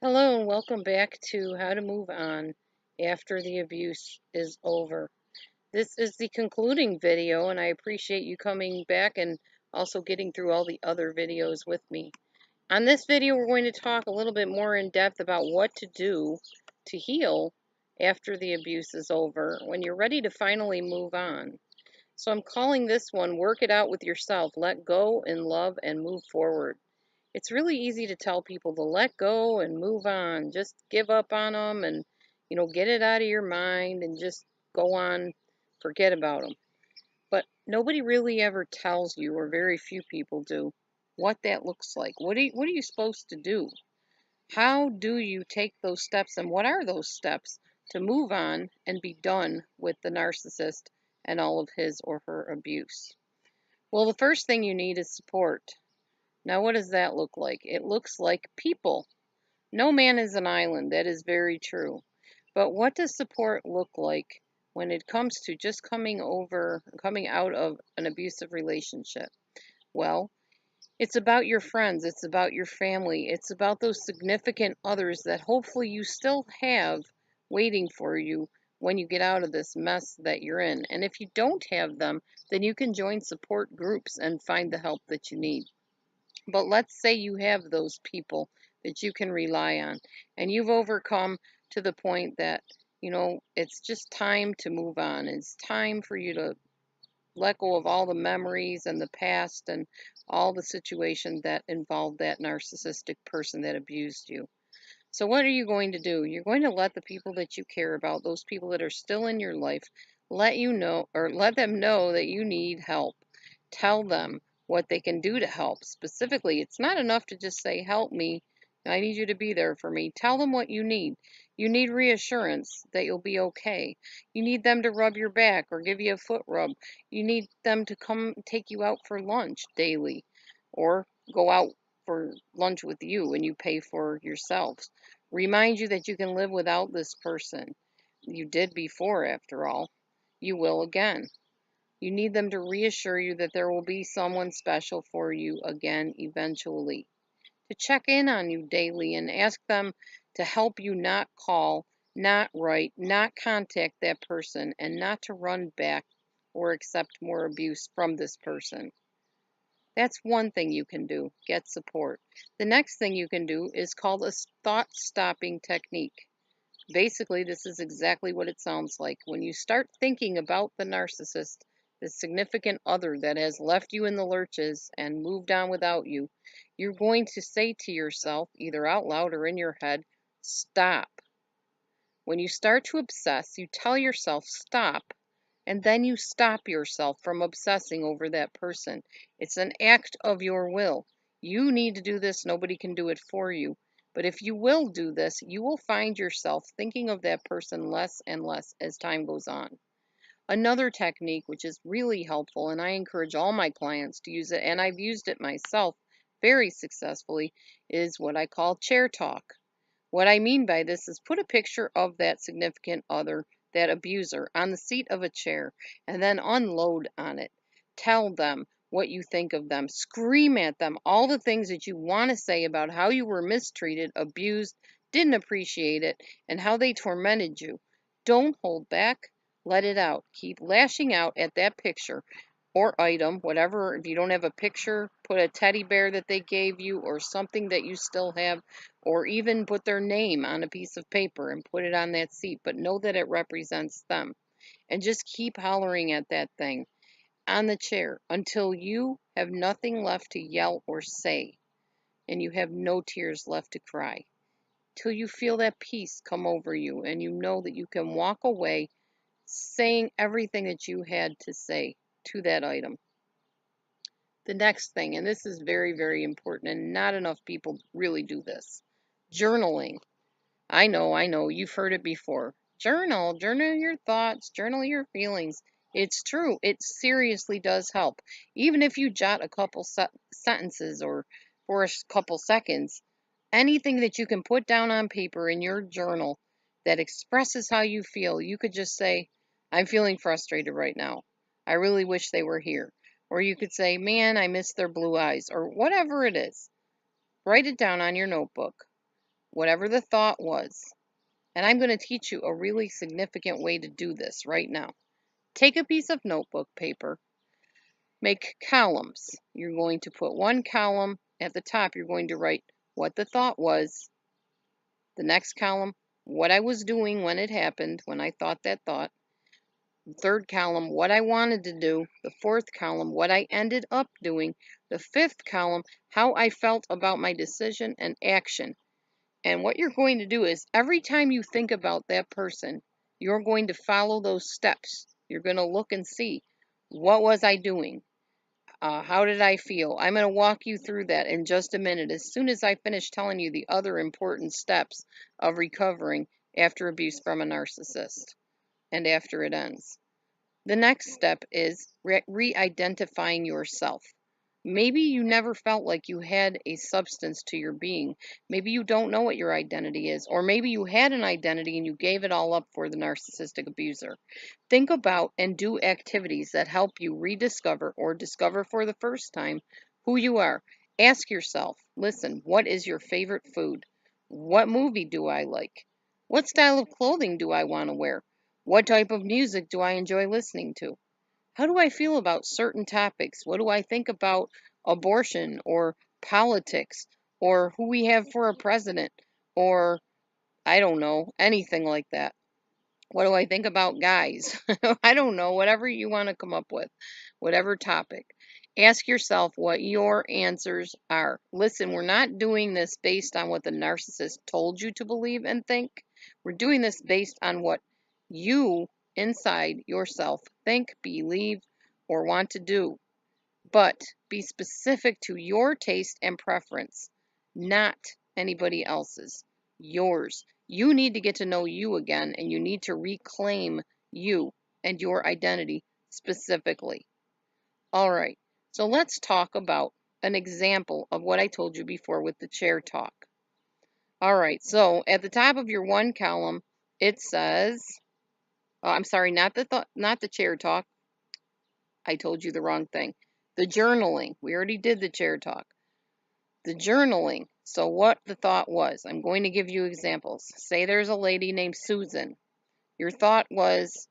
Hello and welcome back to How to Move On After the Abuse is Over. This is the concluding video, and I appreciate you coming back and also getting through all the other videos with me. On this video, we're going to talk a little bit more in depth about what to do to heal after the abuse is over when you're ready to finally move on. So I'm calling this one Work It Out with Yourself. Let go and love and move forward. It's really easy to tell people to let go and move on. Just give up on them and, get it out of your mind and just go on, forget about them. But nobody really ever tells you, or very few people do, what that looks like. What are you supposed to do? How do you take those steps, and what are those steps to move on and be done with the narcissist and all of his or her abuse? Well, the first thing you need is support. Now, what does that look like? It looks like people. No man is an island. That is very true. But what does support look like when it comes to just coming out of an abusive relationship? Well, it's about your friends, it's about your family, it's about those significant others that hopefully you still have waiting for you when you get out of this mess that you're in. And if you don't have them, then you can join support groups and find the help that you need. But let's say you have those people that you can rely on and you've overcome to the point that, it's just time to move on. It's time for you to let go of all the memories and the past and all the situation that involved that narcissistic person that abused you. So, what are you going to do? You're going to let the people that you care about, those people that are still in your life, let them know that you need help. Tell them what they can do to help. Specifically, it's not enough to just say, "Help me. I need you to be there for me." Tell them what you need. You need reassurance that you'll be okay. You need them to rub your back or give you a foot rub. You need them to come take you out for lunch daily or go out for lunch with you and you pay for yourselves. Remind you that you can live without this person. You did before, after all. You will again. You need them to reassure you that there will be someone special for you again eventually. To check in on you daily and ask them to help you not call, not write, not contact that person, and not to run back or accept more abuse from this person. That's one thing you can do, get support. The next thing you can do is called a thought stopping technique. Basically, this is exactly what it sounds like. When you start thinking about the narcissist, the significant other that has left you in the lurches and moved on without you, you're going to say to yourself, either out loud or in your head, stop. When you start to obsess, you tell yourself stop, and then you stop yourself from obsessing over that person. It's an act of your will. You need to do this, nobody can do it for you. But if you will do this, you will find yourself thinking of that person less and less as time goes on. Another technique, which is really helpful, and I encourage all my clients to use it, and I've used it myself very successfully, is what I call chair talk. What I mean by this is put a picture of that significant other, that abuser, on the seat of a chair and then unload on it. Tell them what you think of them. Scream at them all the things that you want to say about how you were mistreated, abused, didn't appreciate it, and how they tormented you. Don't hold back. Let it out. Keep lashing out at that picture or item, whatever. If you don't have a picture, put a teddy bear that they gave you or something that you still have, or even put their name on a piece of paper and put it on that seat, but know that it represents them. And just keep hollering at that thing on the chair until you have nothing left to yell or say and you have no tears left to cry. Till you feel that peace come over you and you know that you can walk away saying everything that you had to say to that item. The next thing, and this is very, very important, and not enough people really do this, journaling. I know, you've heard it before. Journal your thoughts, journal your feelings. It's true, it seriously does help. Even if you jot a couple sentences or for a couple seconds, anything that you can put down on paper in your journal that expresses how you feel, you could just say, I'm feeling frustrated right now. I really wish they were here. Or you could say, man, I miss their blue eyes, or whatever it is. Write it down on your notebook. whatever the thought was, and I'm going to teach you a really significant way to do this right now. Take a piece of notebook paper, make columns. You're going to put one column at the top, you're going to write what the thought was. The next column, what I was doing when it happened, when I thought that thought. The third column, what I wanted to do. The fourth column, what I ended up doing. The fifth column, how I felt about my decision and action. And what you're going to do is every time you think about that person, you're going to follow those steps. You're going to look and see, what was I doing? How did I feel? I'm going to walk you through that in just a minute, as soon as I finish telling you the other important steps of recovering after abuse from a narcissist and after it ends. The next step is re-identifying yourself. Maybe you never felt like you had a substance to your being. Maybe you don't know what your identity is, or maybe you had an identity and you gave it all up for the narcissistic abuser. Think about and do activities that help you rediscover or discover for the first time who you are. Ask yourself, listen, what is your favorite food? What movie do I like? What style of clothing do I want to wear? What type of music do I enjoy listening to? How do I feel about certain topics? What do I think about abortion or politics or who we have for a president or I don't know, anything like that? What do I think about guys? I don't know, whatever you want to come up with, whatever topic. Ask yourself what your answers are. Listen, we're not doing this based on what the narcissist told you to believe and think. We're doing this based on what you inside yourself think, believe, or want to do. But be specific to your taste and preference, not anybody else's, yours. You need to get to know you again, and you need to reclaim you and your identity specifically. All right, so let's talk about an example of what I told you before with the chair talk. All right, so at the top of your one column, it says, oh, I'm sorry, not the chair talk. I told you the wrong thing. The journaling. We already did the chair talk. The journaling. So what the thought was, I'm going to give you examples. Say there's a lady named Susan. Your thought was,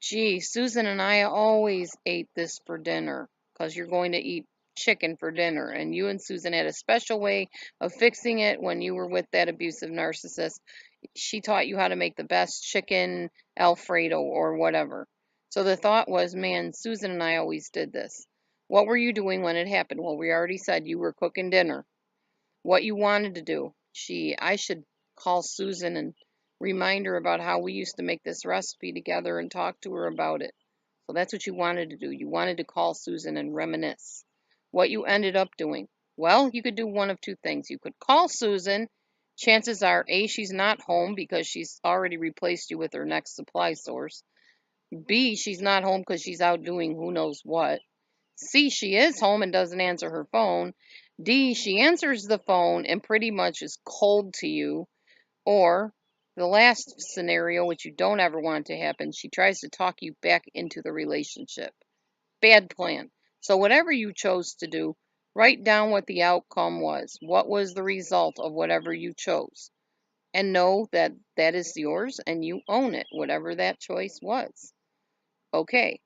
gee, Susan and I always ate this for dinner, because you're going to eat chicken for dinner. And you and Susan had a special way of fixing it when you were with that abusive narcissist. She taught you how to make the best chicken Alfredo or whatever. So the thought was, man, Susan and I always did this. What were you doing when it happened? Well, we already said you were cooking dinner. What you wanted to do. Gee, I should call Susan and remind her about how we used to make this recipe together and talk to her about it. So that's what you wanted to do. You wanted to call Susan and reminisce. What you ended up doing. Well, you could do one of two things. You could call Susan. Chances are, A, she's not home because she's already replaced you with her next supply source. B, she's not home because she's out doing who knows what. C, she is home and doesn't answer her phone. D, she answers the phone and pretty much is cold to you. Or the last scenario, which you don't ever want to happen, she tries to talk you back into the relationship. Bad plan. So whatever you chose to do, write down what the outcome was. What was the result of whatever you chose? And know that that is yours and you own it, whatever that choice was. Okay.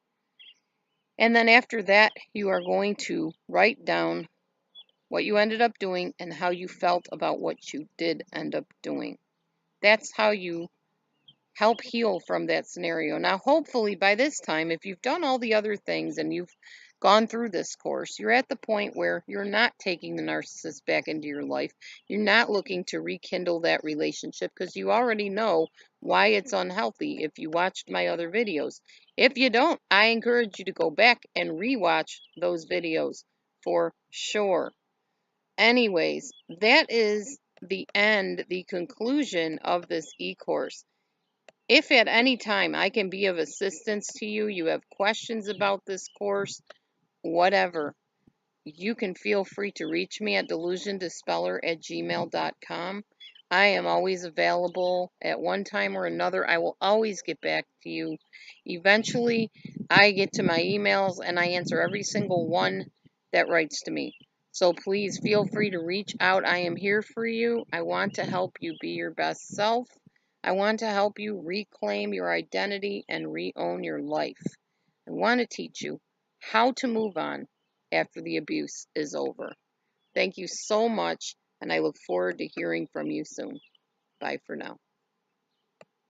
And then after that, you are going to write down what you ended up doing and how you felt about what you did end up doing. That's how you help heal from that scenario. Now, hopefully by this time, if you've done all the other things and you've gone through this course, you're at the point where you're not taking the narcissist back into your life. You're not looking to rekindle that relationship because you already know why it's unhealthy if you watched my other videos. If you don't, I encourage you to go back and rewatch those videos for sure. Anyways, that is the end, the conclusion of this e-course. If at any time I can be of assistance to you, you have questions about this course, whatever, you can feel free to reach me at DelusionDispeller@gmail.com. I am always available at one time or another. I will always get back to you. Eventually, I get to my emails and I answer every single one that writes to me. So please feel free to reach out. I am here for you. I want to help you be your best self. I want to help you reclaim your identity and re-own your life. I want to teach you how to move on after the abuse is over. Thank you so much, and I look forward to hearing from you soon. Bye for now.